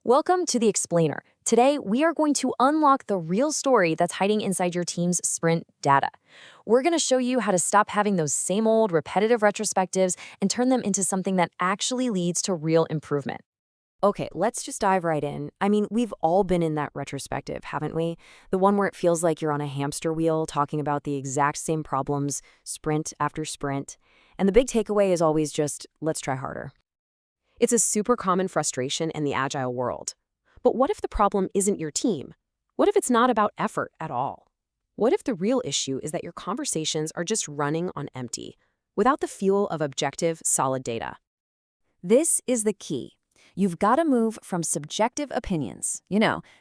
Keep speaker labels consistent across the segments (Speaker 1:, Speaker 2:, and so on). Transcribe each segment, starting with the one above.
Speaker 1: Welcome to The Explainer. Today, we are going to unlock the real story that's hiding inside your team's sprint data. We're going to show you how to stop having those same old repetitive retrospectives and turn them into something that actually leads to real improvement. Okay, let's just dive right in. I mean, we've all been in that retrospective, haven't we? The one where it feels like you're on a hamster wheel talking about the exact same problems, sprint after sprint. And the big takeaway is always just, let's try harder. It's a super common frustration in the agile world. But what if the problem isn't your team? What if it's not about effort at all? What if the real issue is that your conversations are just running on empty, without the fuel of objective, solid data? This is the key. You've got to move from subjective opinions,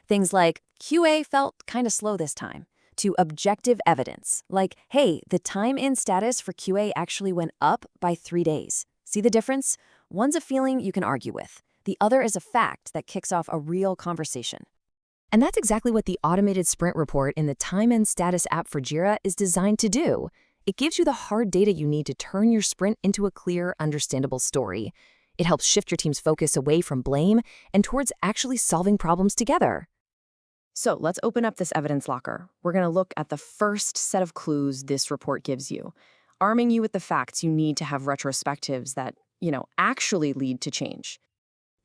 Speaker 1: things like QA felt kind of slow this time, to objective evidence, like, hey, the time in status for QA actually went up by 3 days. See the difference? One's a feeling you can argue with. The other is a fact that kicks off a real conversation. And that's exactly what the automated sprint report in the Time and Status app for Jira is designed to do. It gives you the hard data you need to turn your sprint into a clear, understandable story. It helps shift your team's focus away from blame and towards actually solving problems together. So let's open up this evidence locker. We're going to look at the first set of clues this report gives you, arming you with the facts you need to have retrospectives that actually lead to change.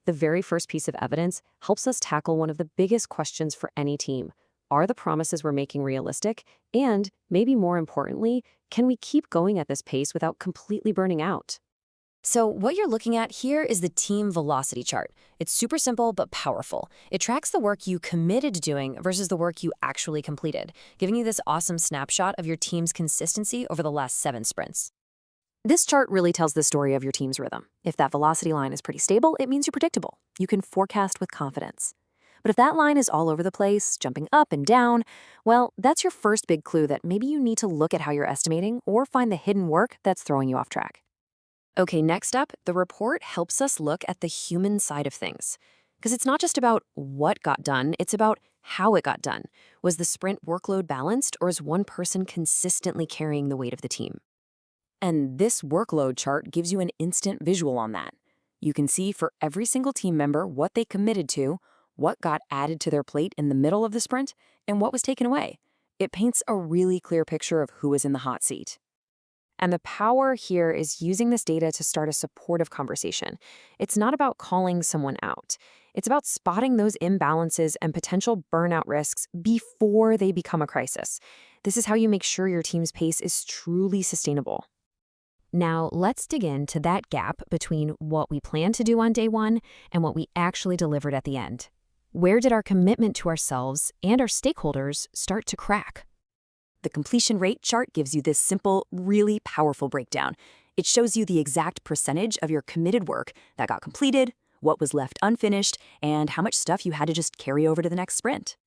Speaker 1: The very first piece of evidence helps us tackle one of the biggest questions for any team. Are the promises we're making realistic? And, maybe more importantly, can we keep going at this pace without completely burning out? So what you're looking at here is the team velocity chart. It's super simple but powerful. It tracks the work you committed to doing versus the work you actually completed, giving you this awesome snapshot of your team's consistency over the last 7 sprints. This chart really tells the story of your team's rhythm. If that velocity line is pretty stable, it means you're predictable. You can forecast with confidence. But if that line is all over the place, jumping up and down, well, that's your first big clue that maybe you need to look at how you're estimating or find the hidden work that's throwing you off track. Okay, next up, the report helps us look at the human side of things. Because it's not just about what got done, it's about how it got done. Was the sprint workload balanced, or is one person consistently carrying the weight of the team? And this workload chart gives you an instant visual on that. You can see for every single team member what they committed to, what got added to their plate in the middle of the sprint, and what was taken away. It paints a really clear picture of who is in the hot seat. And the power here is using this data to start a supportive conversation. It's not about calling someone out. It's about spotting those imbalances and potential burnout risks before they become a crisis. This is how you make sure your team's pace is truly sustainable. Now, let's dig into that gap between what we planned to do on day 1 and what we actually delivered at the end. Where did our commitment to ourselves and our stakeholders start to crack? The completion rate chart gives you this simple, really powerful breakdown. It shows you the exact percentage of your committed work that got completed, what was left unfinished, and how much stuff you had to just carry over to the next sprint.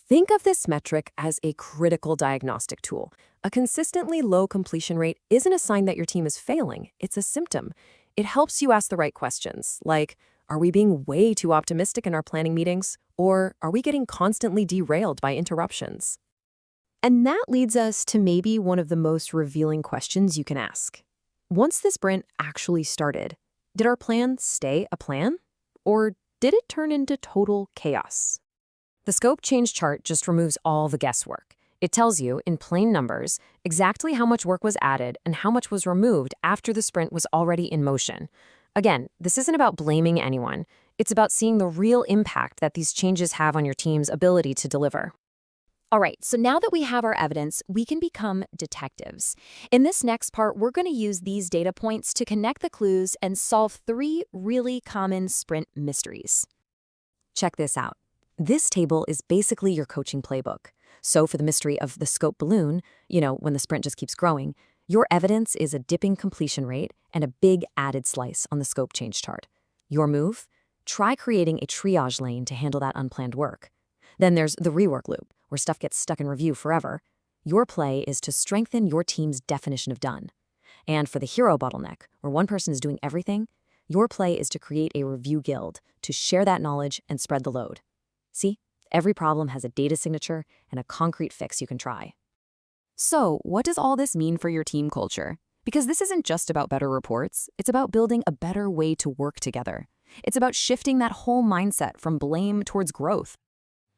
Speaker 1: Think of this metric as a critical diagnostic tool. A consistently low completion rate isn't a sign that your team is failing, it's a symptom. It helps you ask the right questions, like, are we being way too optimistic in our planning meetings? Or are we getting constantly derailed by interruptions? And that leads us to maybe one of the most revealing questions you can ask. Once the sprint actually started, did our plan stay a plan? Or did it turn into total chaos? The scope change chart just removes all the guesswork. It tells you, in plain numbers, exactly how much work was added and how much was removed after the sprint was already in motion. Again, this isn't about blaming anyone. It's about seeing the real impact that these changes have on your team's ability to deliver. All right, so now that we have our evidence, we can become detectives. In this next part, we're going to use these data points to connect the clues and solve 3 really common sprint mysteries. Check this out. This table is basically your coaching playbook. So for the mystery of the scope balloon, when the sprint just keeps growing, your evidence is a dipping completion rate and a big added slice on the scope change chart. Your move? Try creating a triage lane to handle that unplanned work. Then there's the rework loop, where stuff gets stuck in review forever. Your play is to strengthen your team's definition of done. And for the hero bottleneck, where one person is doing everything, your play is to create a review guild to share that knowledge and spread the load. See, every problem has a data signature and a concrete fix you can try. So, what does all this mean for your team culture? Because this isn't just about better reports, it's about building a better way to work together. It's about shifting that whole mindset from blame towards growth.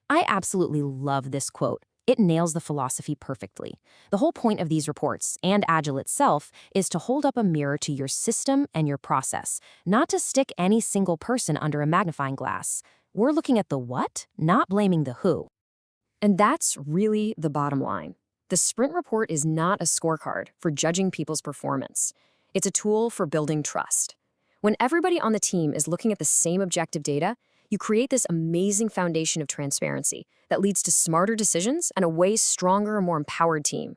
Speaker 1: I absolutely love this quote. It nails the philosophy perfectly. The whole point of these reports, and Agile itself, is to hold up a mirror to your system and your process, not to stick any single person under a magnifying glass. We're looking at the what, not blaming the who. And that's really the bottom line. The sprint report is not a scorecard for judging people's performance. It's a tool for building trust. When everybody on the team is looking at the same objective data, you create this amazing foundation of transparency that leads to smarter decisions and a way stronger and more empowered team.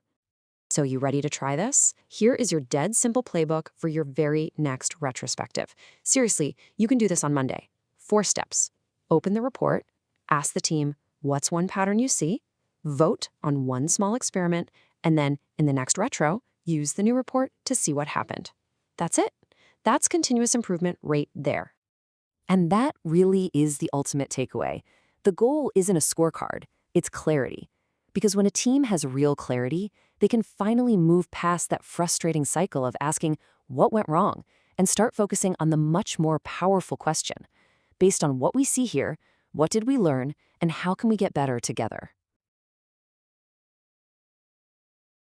Speaker 1: So you ready to try this? Here is your dead simple playbook for your very next retrospective. Seriously, you can do this on Monday. 4 steps. Open the report, ask the team, what's one pattern you see? Vote on one small experiment, and then in the next retro, use the new report to see what happened. That's it. That's continuous improvement right there. And that really is the ultimate takeaway. The goal isn't a scorecard, it's clarity. Because when a team has real clarity, they can finally move past that frustrating cycle of asking what went wrong and start focusing on the much more powerful question. Based on what we see here, what did we learn, and how can we get better together?